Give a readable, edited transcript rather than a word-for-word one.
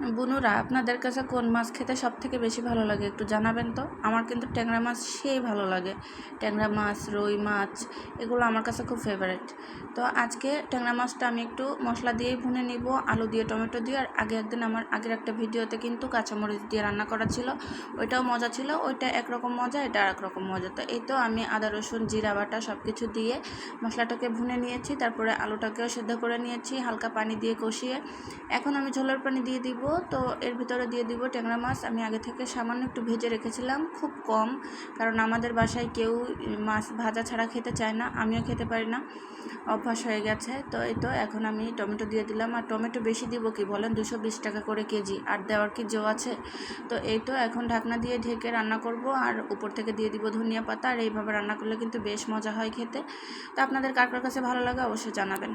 বন্ধুরা, আপনাদের কাছে কোন মাছ খেতে সবথেকে বেশি ভালো লাগে একটু জানাবেন তো। আমার কিন্তু ট্যাংরা মাছ সেই ভালো লাগে। ট্যাংরা মাছ, রুই মাছ, এগুলো আমার কাছে খুব ফেভারিট। তো আজকে ট্যাংরা মাছটা আমি একটু মশলা দিয়েই ভুনে নিব, আলু দিয়ে, টমেটো দিয়ে। আর একদিন আমার আগের একটা ভিডিওতে কিন্তু কাঁচামরিচ দিয়ে রান্না করা ছিল, ওইটাও মজা ছিল। ওইটা একরকম মজা, এটা আর একরকম মজা। তো এই তো আমি আদা রসুন জিরা বাটা সব কিছু দিয়ে মশলাটাকে ভুনে নিয়েছি, তারপরে আলুটাকেও সেদ্ধ করে নিয়েছি হালকা পানি দিয়ে কষিয়ে। এখন আমি ঝোলের পানি দিয়ে দিব। তো এর ভিতরে দিয়ে দিব ট্যাংরা মাছ। আমি আগে থেকে সামান্য একটু ভেজে রেখেছিলাম, খুব কম, কারণ আমাদের বাসায় কেউ মাছ ভাজা ছাড়া খেতে চায় না, আমিও খেতে পারি না, অভ্যাস হয়ে গেছে। তো এই তো এখন আমি টমেটো দিয়ে দিলাম। আর টমেটো বেশি দিব কি বলেন, 220 টাকা করে কেজি, আর দেওয়ার কি জো আছে। তো এই তো এখন ঢাকনা দিয়ে ঢেকে রান্না করব, আর উপর থেকে দিয়ে দিব ধনিয়া পাতা। আর এইভাবে রান্না করলে কিন্তু বেশ মজা হয় খেতে। তো আপনাদের কার কার কাছে ভালো লাগে অবশ্যই জানাবেন।